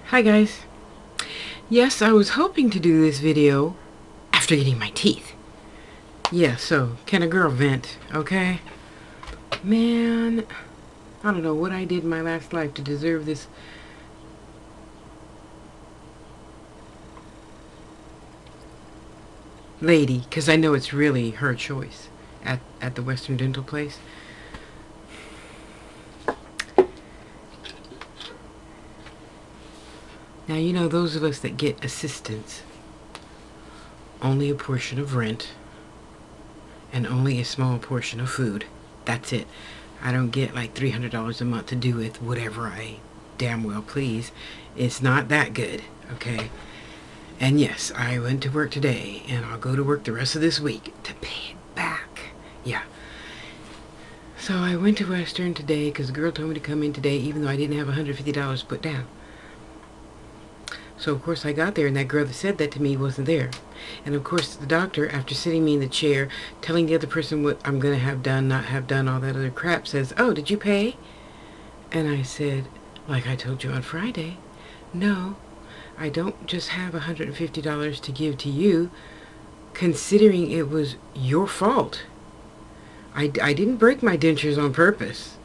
Hi guys. Yes, I was hoping to do this video after getting my teeth. Yeah, so can a girl vent, okay? Man, I don't know what I did in my last life to deserve this. Lady, because I know it's really her choice at the Western Dental place. Now, you know, those of us that get assistance, only a portion of rent and only a small portion of food. That's it. I don't get like $300 a month to do with whatever I damn well please. It's not that good, okay? And yes, I went to work today, and I'll go to work the rest of this week to pay it back. Yeah. So I went to Western today because the girl told me to come in today even though I didn't have $150 put down. So of course I got there, and that girl that said that to me wasn't there. And of course the doctor, after sitting me in the chair, telling the other person what I'm going to have done, not have done, all that other crap, says, "Oh, did you pay?" And I said, like I told you on Friday, no, I don't just have $150 to give to you, considering it was your fault. I didn't break my dentures on purpose.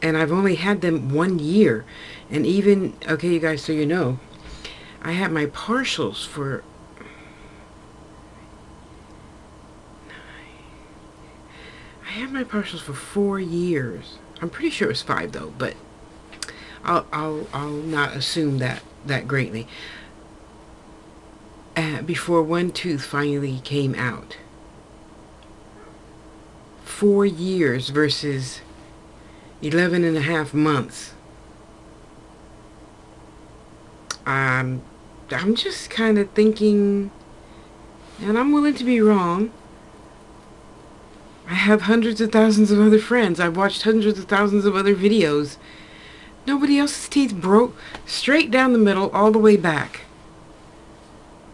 And I've only had them 1 year. And even, okay, you guys, so you know, I had my partials for I had my partials for 4 years. I'm pretty sure it was 5 though, but I'll not assume that greatly. Before one tooth finally came out. 4 years versus 11 and a half months. I'm just kind of thinking, and I'm willing to be wrong. I have hundreds of thousands of other friends. I've watched hundreds of thousands of other videos. Nobody else's teeth broke straight down the middle all the way back.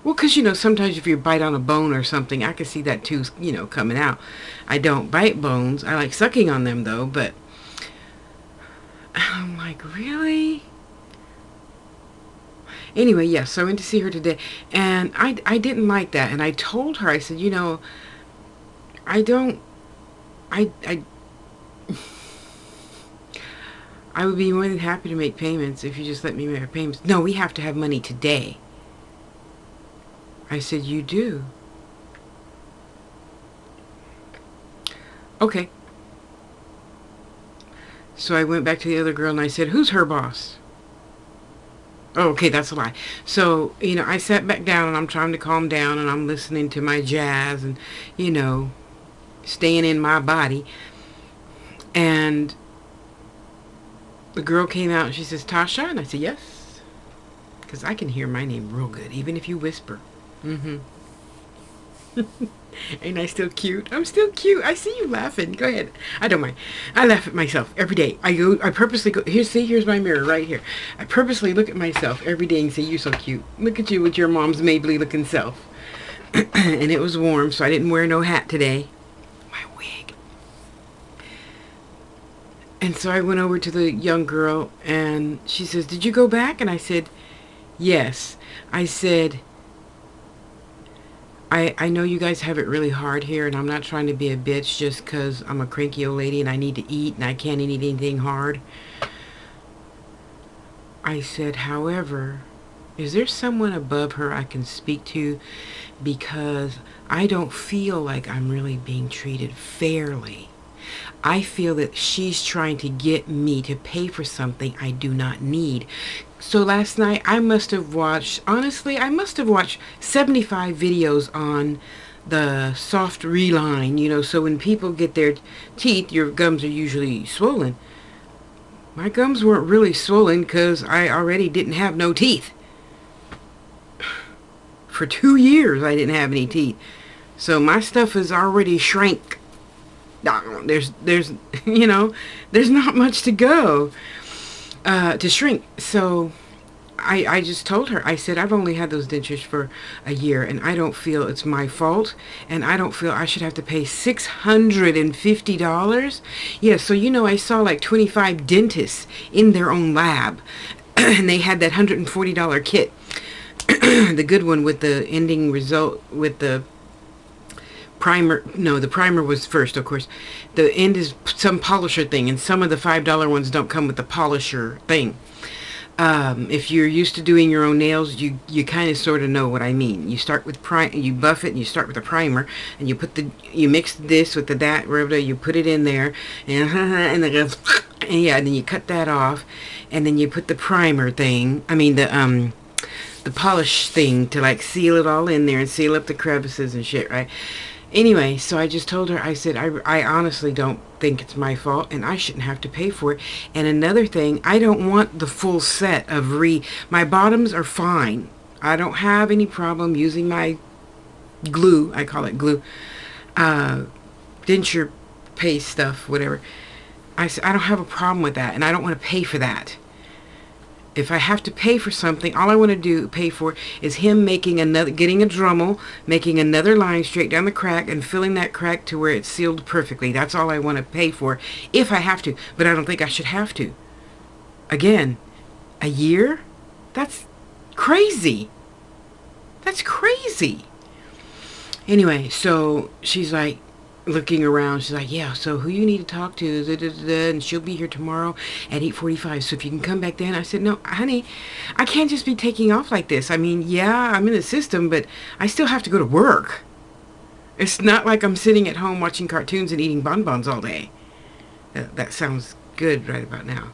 Well, because, you know, sometimes if you bite on a bone or something, I can see that tooth, you know, coming out. I don't bite bones. I like sucking on them, though, but I'm like, really? Anyway, yes, so I went to see her today, and I didn't like that, and I told her, I said, you know, I would be more than happy to make payments if you just let me make payments. No, we have to have money today. I said, you do? Okay. So I went back to the other girl and I said, who's her boss? Oh, okay, that's a lie. So, you know, I sat back down and I'm trying to calm down and I'm listening to my jazz and, you know, staying in my body. And the girl came out and she says, Tasha? And I said, yes. Because I can hear my name real good, even if you whisper. Mm-hmm. Ain't I still cute? I'm still cute. I see you laughing. Go ahead. I don't mind. I laugh at myself every day. I purposely go, here's my mirror right here. I purposely look at myself every day and say, you're so cute. Look at you with your mom's Mabley looking self. And it was warm, so I didn't wear no hat today. My wig. And so I went over to the young girl and she says, did you go back? And I said, yes. I said, I know you guys have it really hard here, and I'm not trying to be a bitch just because I'm a cranky old lady and I need to eat and I can't eat anything hard. I said, however, is there someone above her I can speak to? Because I don't feel like I'm really being treated fairly. I feel that she's trying to get me to pay for something I do not need. So last night I must have watched, honestly, I must have watched 75 videos on the soft reline, you know, so when people get their teeth, your gums are usually swollen. My gums weren't really swollen because I already didn't have no teeth. For 2 years I didn't have any teeth. So my stuff is already shrank. There's you know, there's not much to go to shrink. So I just told her, I said, I've only had those dentures for a year and I don't feel it's my fault, and I don't feel I should have to pay $650. Yeah, so you know, I saw like 25 dentists in their own lab and they had that $140 kit, the good one with the ending result with the primer. No, the primer was first, of course. The end is some polisher thing, and some of the $5 ones don't come with the polisher thing. If you're used to doing your own nails, you kind of sort of know what I mean. You start with you buff it, and you start with a primer, and you mix this with the that, whatever, you put it in there, and then goes, and yeah, and then you cut that off, and then you put the primer thing. I mean the polish thing to like seal it all in there and seal up the crevices and shit, right? Anyway, so I just told her, I said, I honestly don't think it's my fault and I shouldn't have to pay for it. And another thing, I don't want the full set of my bottoms are fine. I don't have any problem using my glue, I call it glue, denture paste stuff, whatever. I said, I don't have a problem with that and I don't want to pay for that. If I have to pay for something, all I want to pay for is him getting a Dremel, making another line straight down the crack and filling that crack to where it's sealed perfectly. That's all I want to pay for if I have to, but I don't think I should have to. Again, a year? That's crazy. That's crazy. Anyway, so she's like, looking around, she's like, yeah, so who you need to talk to, and she'll be here tomorrow at 8:45, so if you can come back then. I said, no, honey, I can't just be taking off like this. I mean, yeah, I'm in the system, but I still have to go to work. It's not like I'm sitting at home watching cartoons and eating bonbons all day. That sounds good right about now.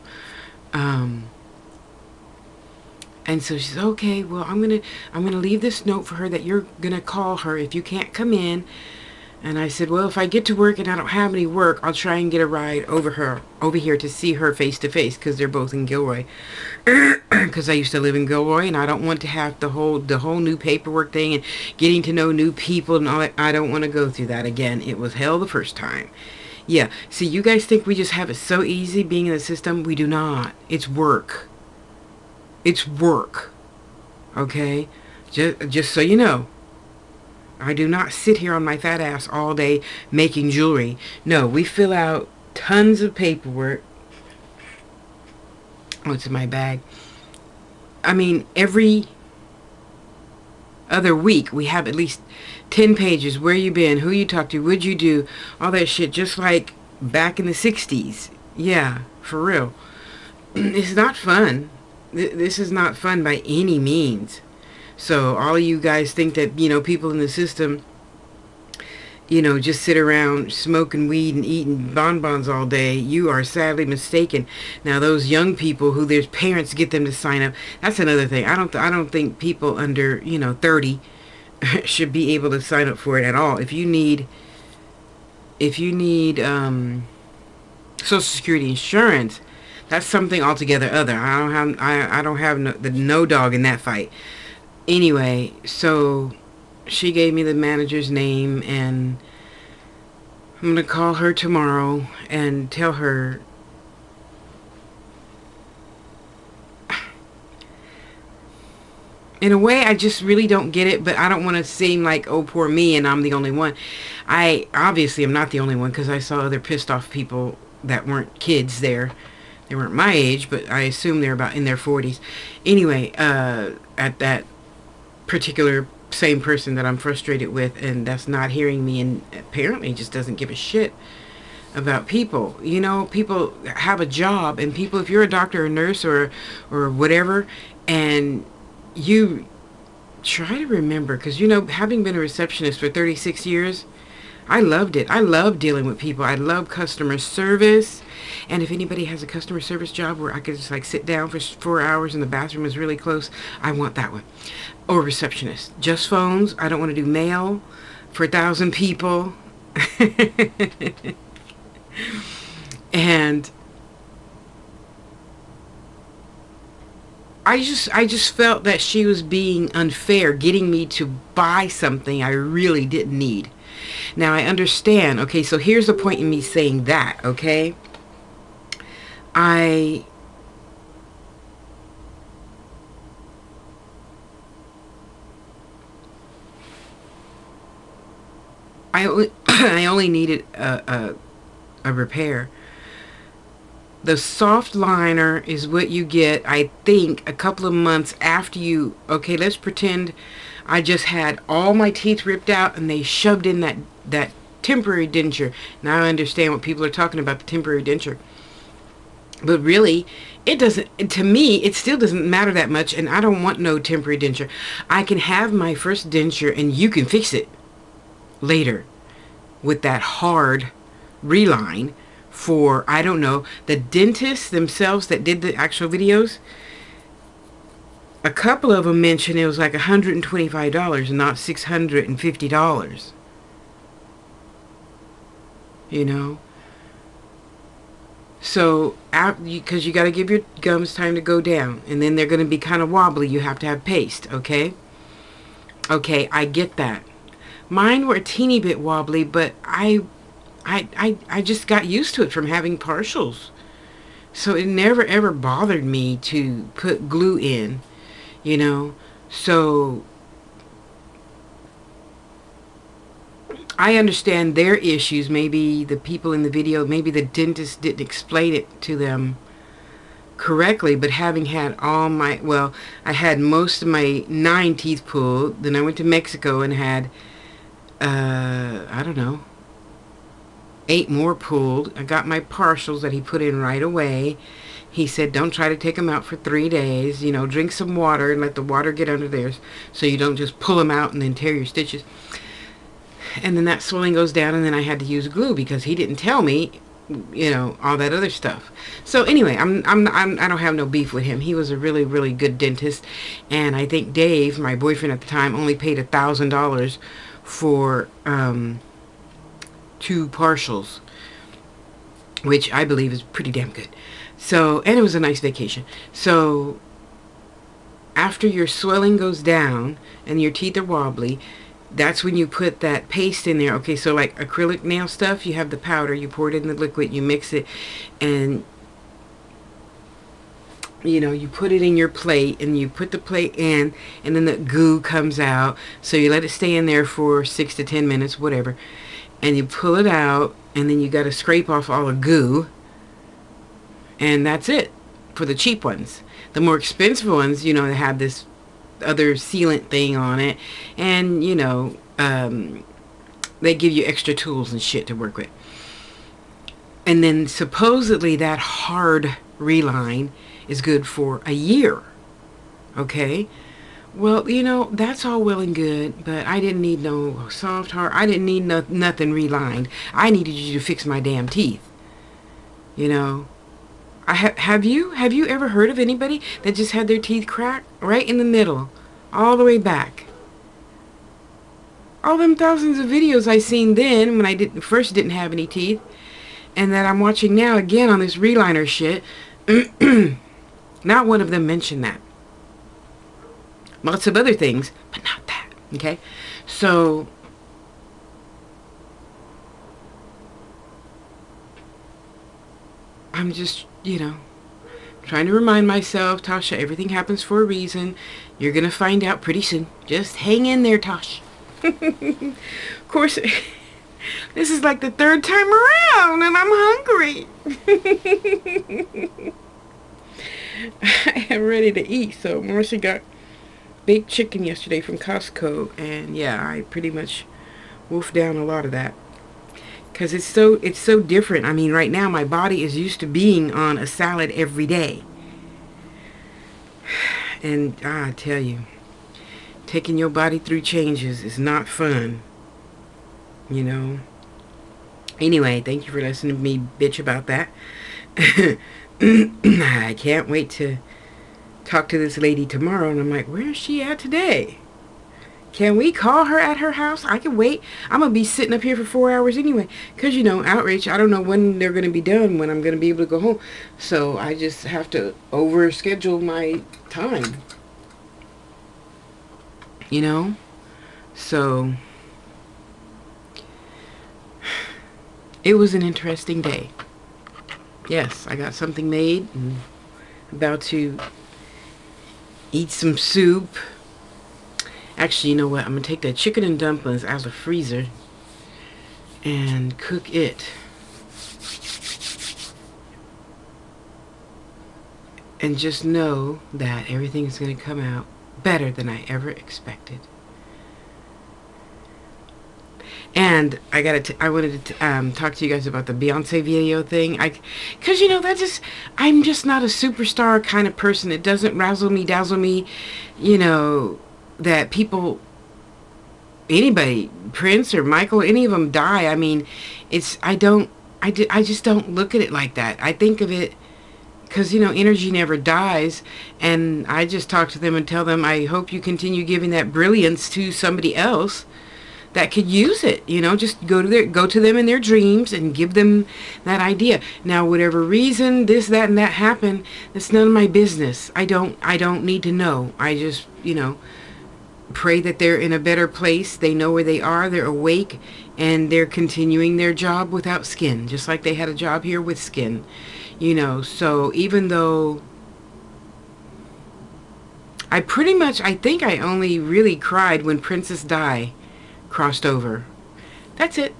And so she's, okay, well, I'm gonna leave this note for her that you're gonna call her if you can't come in. And I said, well, if I get to work and I don't have any work, I'll try and get a ride over here to see her face to face, because they're both in Gilroy. Because I used to live in Gilroy, and I don't want to have the whole new paperwork thing and getting to know new people and all that. I don't want to go through that again. It was hell the first time. Yeah. See, you guys think we just have it so easy being in the system? We do not. It's work. It's work. Okay? Just so you know. I do not sit here on my fat ass all day making jewelry. No, we fill out tons of paperwork. Oh, it's in my bag. I mean, every other week we have at least 10 pages. Where you been? Who you talked to? What'd you do? All that shit, just like back in the 60s. Yeah, for real. It's not fun. This is not fun by any means. So all of you guys think that, people in the system, just sit around smoking weed and eating bonbons all day. You are sadly mistaken. Now, those young people who their parents get them to sign up, that's another thing. I don't think people under, 30 should be able to sign up for it at all. If you need Social Security insurance, that's something altogether other. I don't have no dog in that fight. Anyway, so she gave me the manager's name, and I'm going to call her tomorrow and tell her. In a way, I just really don't get it, but I don't want to seem like, oh, poor me, and I'm the only one. I obviously am not the only one, because I saw other pissed off people that weren't kids there. They weren't my age, but I assume they're about in their 40s. Anyway, at that particular same person that I'm frustrated with, and that's not hearing me, and apparently just doesn't give a shit about people. People have a job, and people, if you're a doctor or nurse or whatever, and you try to remember, because having been a receptionist for 36 years, I loved it. I love dealing with people. I love customer service. And if anybody has a customer service job where I could just like sit down for 4 hours and the bathroom is really close, I want that one. Or receptionist. Just phones. I don't want to do mail for 1,000 people. And I just felt that she was being unfair, getting me to buy something I really didn't need. Now, I understand. Okay, so here's the point in me saying that, okay? I only I only needed a repair. The soft liner is what you get, I think, a couple of months after you, okay, let's pretend I just had all my teeth ripped out and they shoved in that temporary denture. Now I understand what people are talking about, the temporary denture. But really, it doesn't, to me, it still doesn't matter that much, and I don't want no temporary denture. I can have my first denture and you can fix it later with that hard reline for, I don't know, the dentists themselves that did the actual videos. A couple of them mentioned it was like $125, not $650. You know? So, because you got to give your gums time to go down, and then they're going to be kind of wobbly. You have to have paste, okay? Okay, I get that. Mine were a teeny bit wobbly, but I just got used to it from having partials. So it never ever bothered me to put glue in, you know. So I understand their issues. Maybe the people in the video, maybe the dentist didn't explain it to them correctly, but having had all my, well, I had most of my 9 teeth pulled. Then I went to Mexico and had, I don't know, 8 more pulled. I got my partials that he put in right away. He said, don't try to take them out for 3 days. You know, drink some water and let the water get under there so you don't just pull them out and then tear your stitches. And then that swelling goes down, and then I had to use glue because he didn't tell me, you know, all that other stuff. So anyway, I don't have no beef with him. He was a really, really good dentist, and I think Dave, my boyfriend at the time, only paid $1,000 for 2 partials, which I believe is pretty damn good. So, and it was a nice vacation. So after your swelling goes down and your teeth are wobbly, that's when you put that paste in there. Okay, so like acrylic nail stuff, you have the powder, you pour it in the liquid, you mix it, and you know, you put it in your plate, and you put the plate in, and then the goo comes out. So you let it stay in there for 6 to 10 minutes, whatever, and you pull it out, and then you got to scrape off all the goo, and that's it for the cheap ones. The more expensive ones, you know, they have this other sealant thing on it, and you know, they give you extra tools and shit to work with. And then supposedly that hard reline is good for a year. Okay, well, you know, that's all well and good, but I didn't need no soft hard. I didn't need nothing relined. I needed you to fix my damn teeth. You know, have you ever heard of anybody that just had their teeth cracked right in the middle, all the way back? All them thousands of videos I seen then when I first didn't have any teeth, and that I'm watching now again on this reliner shit. Not one of them mentioned that. Lots of other things, but not that. Okay, so I'm just, you know, trying to remind myself, Tasha, everything happens for a reason. You're going to find out pretty soon. Just hang in there, Tasha. Of course, this is like the 3rd time around, and I'm hungry. I am ready to eat. So Marcy got baked chicken yesterday from Costco, and yeah, I pretty much wolfed down a lot of that. Because it's so different. I mean, right now my body is used to being on a salad every day. And I tell you, taking your body through changes is not fun. You know. Anyway, thank you for listening to me bitch about that. I can't wait to talk to this lady tomorrow. And I'm like, where is she at today? Can we call her at her house? I can wait. I'm going to be sitting up here for 4 hours anyway. Because, you know, outreach, I don't know when they're going to be done, when I'm going to be able to go home. So I just have to overschedule my time. You know? So it was an interesting day. Yes, I got something made. And about to eat some soup. Actually, you know what? I'm going to take that chicken and dumplings out of the freezer and cook it. and just know that everything is going to come out better than I ever expected. And I wanted to talk to you guys about the Beyonce video thing. Cause I'm just not a superstar kind of person. It doesn't razzle me, dazzle me, that people, anybody, Prince or Michael, any of them die. I mean, I just don't look at it like that. I think of it because, energy never dies. And I just talk to them and tell them, I hope you continue giving that brilliance to somebody else that could use it. Just go to them in their dreams and give them that idea. Now, whatever reason this, that, and that happened, that's none of my business. I don't need to know. I just, pray that they're in a better place. They know where they are. They're awake, and they're continuing their job without skin, just like they had a job here with skin. So even though I think I only really cried when Princess Di crossed over. That's it.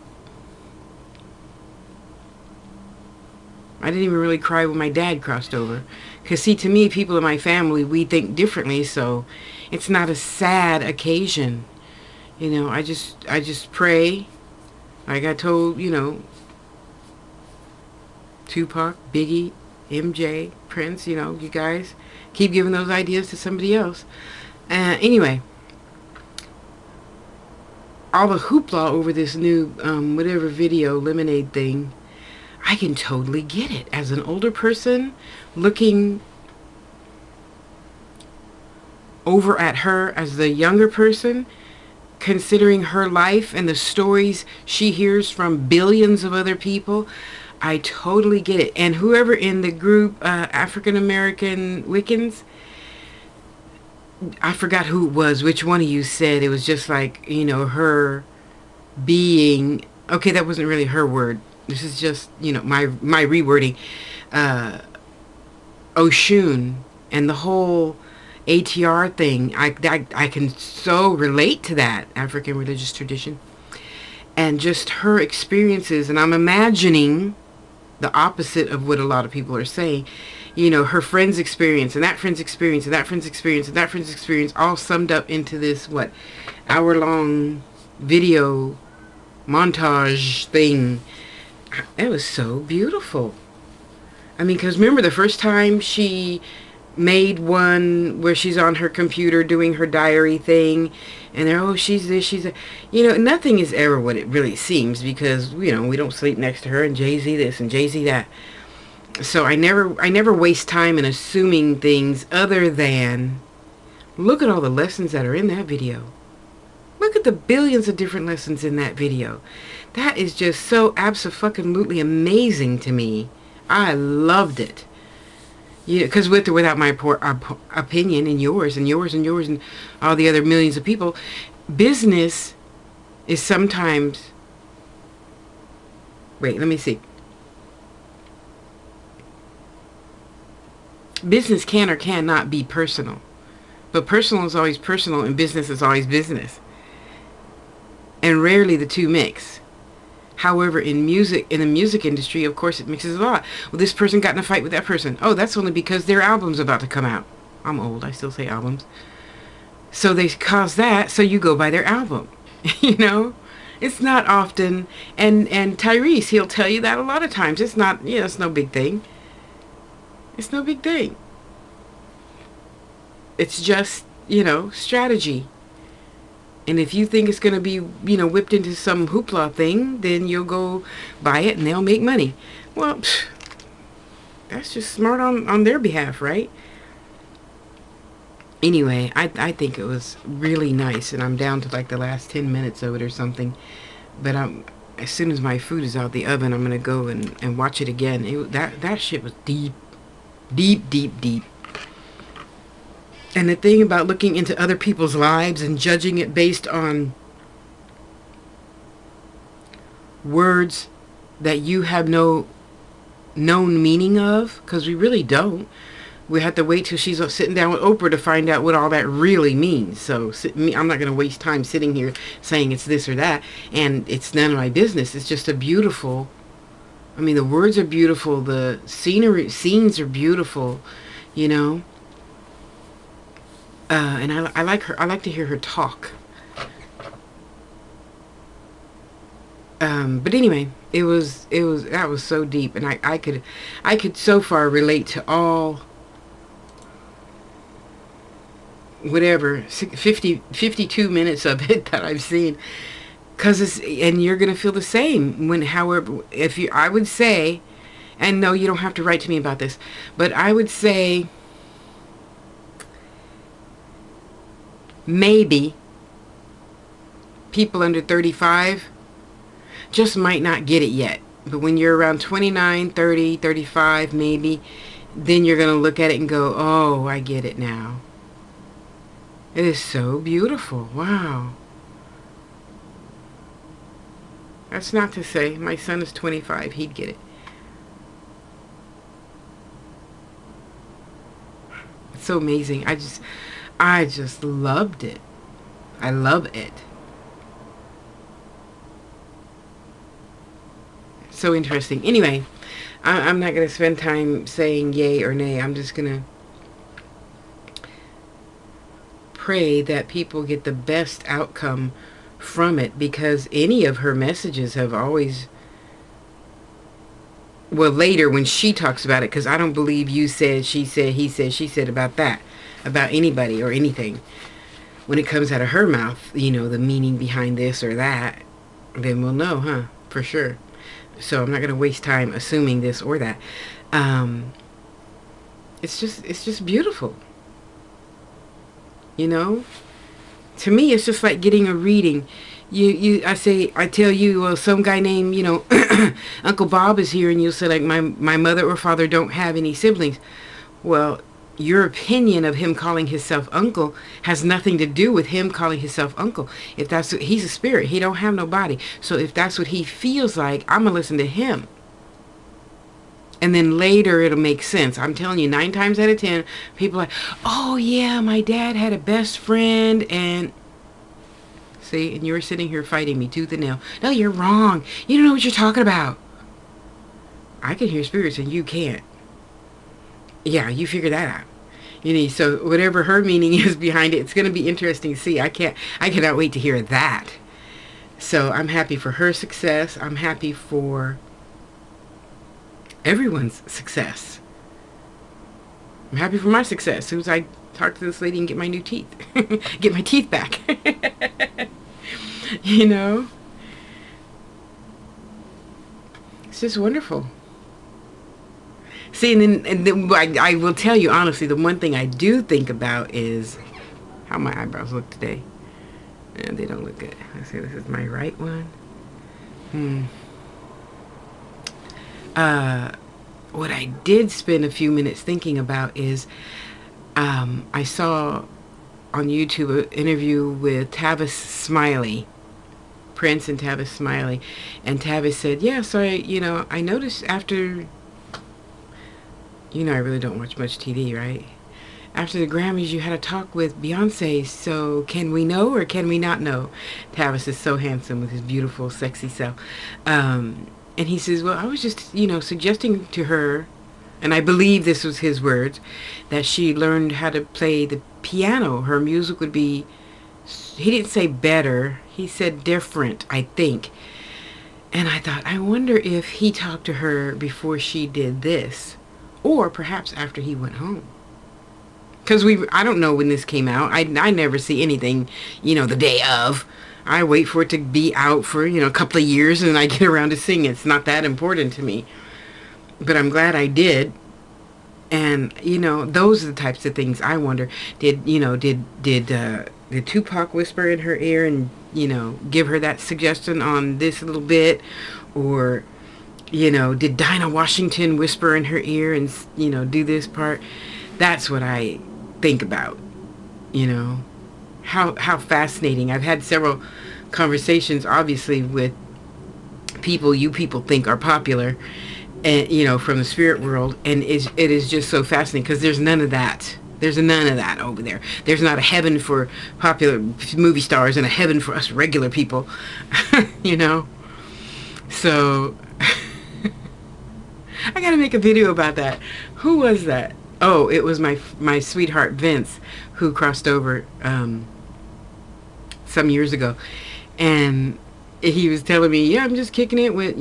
I didn't even really cry when my dad crossed over. Because, see, to me, people in my family, we think differently, so it's not a sad occasion. I just pray. Like I told, Tupac, Biggie, MJ, Prince, you guys keep giving those ideas to somebody else. Anyway, all the hoopla over this new whatever video lemonade thing, I can totally get it. As an older person looking over at her as the younger person, considering her life and the stories she hears from billions of other people, I totally get it. And whoever in the group, African American Wiccans, I forgot who it was, which one of you said it was just like, her being, okay, that wasn't really her word. This is just, my rewording. Oshun and the whole ATR thing. I can so relate to that African religious tradition. And just her experiences. And I'm imagining the opposite of what a lot of people are saying. Her friend's experience, and that friend's experience, and that friend's experience, and that friend's experience, all summed up into this, hour-long video montage thing. It was so beautiful. I mean, because remember the first time she made one where she's on her computer doing her diary thing, and she's this, she's that. Nothing is ever what it really seems, because, we don't sleep next to her, and Jay-Z this and Jay-Z that. So I never waste time in assuming things other than look at all the lessons that are in that video. Look at the billions of different lessons in that video. That is just so abso-fucking-lutely amazing to me. I loved it. Because with or without my opinion, and yours and yours and yours and all the other millions of people, business is sometimes... Wait, let me see. Business can or cannot be personal. But personal is always personal, and business is always business. And rarely the two mix. However, in the music industry, of course, it mixes a lot. Well, this person got in a fight with that person. Oh, that's only because their album's about to come out. I'm old. I still say albums. So they cause that, so you go by their album. It's not often. And Tyrese, he'll tell you that a lot of times. It's not, it's no big thing. It's no big thing. It's just, strategy. And if you think it's going to be, whipped into some hoopla thing, then you'll go buy it and they'll make money. Well, that's just smart on their behalf, right? Anyway, I think it was really nice, and I'm down to like the last 10 minutes of it or something. But as soon as my food is out the oven, I'm going to go and watch it again. That shit was deep. Deep, deep, deep. And the thing about looking into other people's lives and judging it based on words that you have no known meaning of, because we really don't. We have to wait till she's sitting down with Oprah to find out what all that really means. So I'm not going to waste time sitting here saying it's this or that, and it's none of my business. It's just a beautiful... I mean, the words are beautiful. The scenes are beautiful. you know. And I like her. I like to hear her talk. But anyway, that was so deep, and I could so far relate to all, whatever, 52 minutes of it that I've seen. Cause and you're gonna feel the same when, however, if you, I would say, and no, you don't have to write to me about this, but I would say maybe people under 35 just might not get it yet. But when you're around 29, 30, 35, maybe, then you're going to look at it and go, oh, I get it now. It is so beautiful. Wow. That's not to say my son is 25. He'd get it. It's so amazing. I just loved it. I love it. So interesting. Anyway, I'm not going to spend time saying yay or nay. I'm just going to pray that people get the best outcome from it, because any of her messages have always, well, later when she talks about it, because I don't believe you said, she said, he said, she said about that, about anybody or anything. When it comes out of her mouth, the meaning behind this or that, then we'll know, huh? For sure. So I'm not going to waste time assuming this or that. It's just beautiful. To me, it's just like getting a reading. I tell you, well, some guy named, Uncle Bob is here, and you'll say, like, my mother or father don't have any siblings. Well, your opinion of him calling himself uncle has nothing to do with him calling himself uncle. If that's what, he's a spirit, he don't have no body. So if that's what he feels like, I'm gonna listen to him. And then later it'll make sense. I'm telling you, 9 times out of 10, people are like, oh yeah, my dad had a best friend, and see, and you're sitting here fighting me tooth and nail. No, you're wrong. You don't know what you're talking about. I can hear spirits and you can't. Yeah, you figure that out. So whatever her meaning is behind it, it's going to be interesting to see. I cannot wait to hear that. So I'm happy for her success. I'm happy for everyone's success. I'm happy for my success. As soon as I talk to this lady and get my new teeth, get my teeth back. It's just wonderful. See, and then I will tell you honestly, the one thing I do think about is how my eyebrows look today. And they don't look good. Let's see, this is my right one. What I did spend a few minutes thinking about is I saw on YouTube an interview with Tavis Smiley, Prince and Tavis Smiley, and Tavis said, yeah, so I noticed after, I really don't watch much TV, right? After the Grammys, you had a talk with Beyonce, so can we know or can we not know? Tavis is so handsome with his beautiful, sexy self. And he says, well, I was just, suggesting to her, and I believe this was his words, that she learned how to play the piano. Her music would be, he didn't say better, he said different, I think. And I thought, I wonder if he talked to her before she did this, or perhaps after he went home. Because I don't know when this came out. I never see anything, the day of. I wait for it to be out for, a couple of years, and I get around to seeing it. It's not that important to me. But I'm glad I did. And, those are the types of things I wonder. Did Tupac whisper in her ear and, give her that suggestion on this little bit? Or, did Dinah Washington whisper in her ear and, do this part? That's what I think about, how fascinating. I've had several conversations, obviously, with people you people think are popular, and from the spirit world, and it is just so fascinating because there's none of that. There's none of that over there. There's not a heaven for popular movie stars and a heaven for us regular people, So I gotta make a video about that. Who was that? Oh, it was my sweetheart Vince who crossed over some years ago, and he was telling me, yeah, I'm just kicking it with,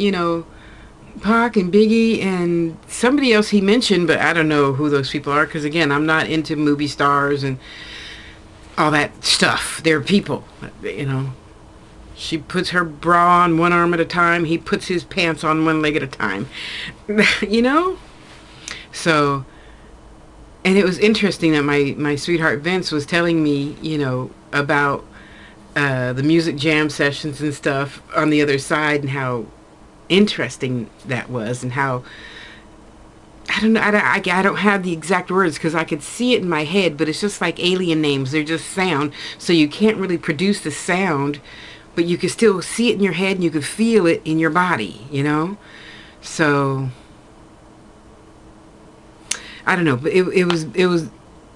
Pac and Biggie and somebody else he mentioned, but I don't know who those people are because, again, I'm not into movie stars and all that stuff. They're people, She puts her bra on one arm at a time. He puts his pants on one leg at a time. So, and it was interesting that my sweetheart Vince was telling me, about the music jam sessions and stuff on the other side and how interesting that was and how I don't know. I don't have the exact words because I could see it in my head, but it's just like alien names. They're just sound, so you can't really produce the sound, but you can still see it in your head and you can feel it in your body. So I don't know, but it was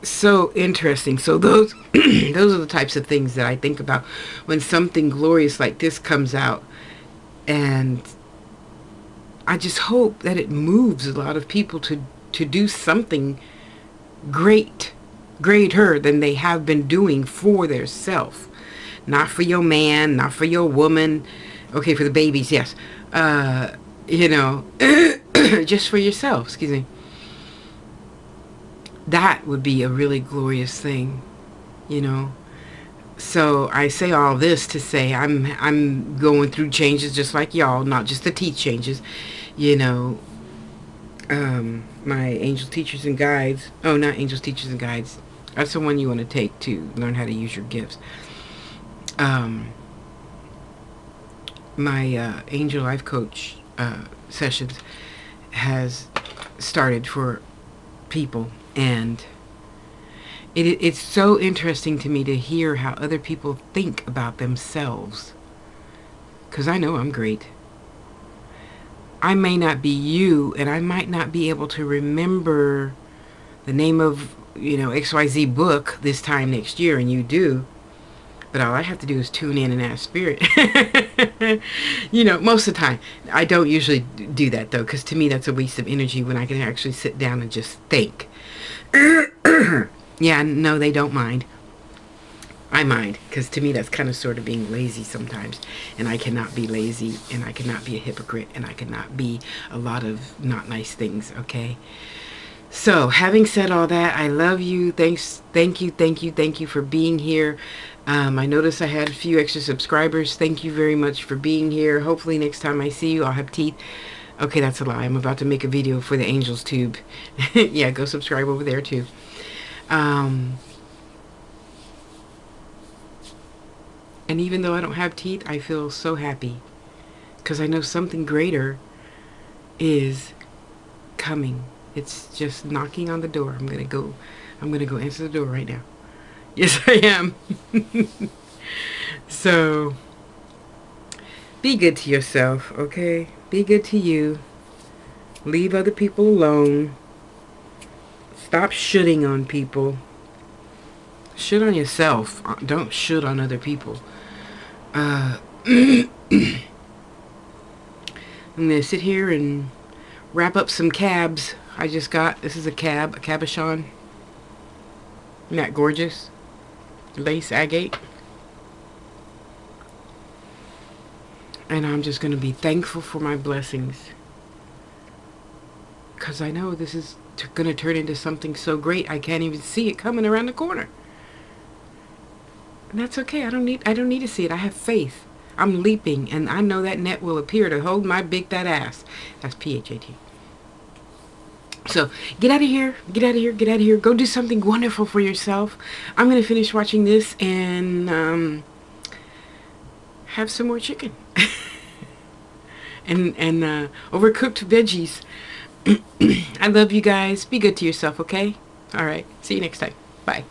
so interesting. So those those are the types of things that I think about when something glorious like this comes out, and I just hope that it moves a lot of people to do something greater than they have been doing for their self. Not for your man, not for your woman. Okay, for the babies, yes. Just for yourself, excuse me. That would be a really glorious thing, So I say all this to say I'm going through changes just like y'all, not just the teeth changes, my angel teachers and guides. Oh, not angels, teachers and guides. That's the one you want to take to learn how to use your gifts. My angel life coach sessions has started for people, and it's so interesting to me to hear how other people think about themselves, because I know I'm great. I may not be you, and I might not be able to remember the name of, XYZ book this time next year, and you do. But all I have to do is tune in and ask Spirit. Most of the time. I don't usually do that, though, because to me that's a waste of energy when I can actually sit down and just think. Yeah, no, they don't mind. I mind, because to me that's kind of sort of being lazy sometimes, and I cannot be lazy, and I cannot be a hypocrite, and I cannot be a lot of not nice things, okay? So, having said all that, I love you. Thank you for being here. I noticed I had a few extra subscribers. Thank you very much for being here. Hopefully next time I see you, I'll have teeth. Okay, that's a lie. I'm about to make a video for the Angels Tube. Yeah, go subscribe over there too. And even though I don't have teeth, I feel so happy because I know something greater is coming. It's just knocking on the door. I'm gonna go answer the door right now. Yes, I am. So be good to yourself, okay? Be good to you. Leave other people alone. Stop shitting on people. Shit on yourself. Don't shit on other people. I'm gonna sit here and wrap up some cabs I just got. This is a cabochon. Isn't that gorgeous? Lace agate. And I'm just gonna be thankful for my blessings, because I know this is gonna turn into something so great I can't even see it coming around the corner. And that's okay. I don't need to see it. I have faith. I'm leaping, and I know that net will appear to hold my big fat ass. That's PHAT. So get out of here. Get out of here. Get out of here. Go do something wonderful for yourself. I'm gonna finish watching this and have some more chicken and overcooked veggies. I love you guys. Be good to yourself. Okay. All right. See you next time. Bye.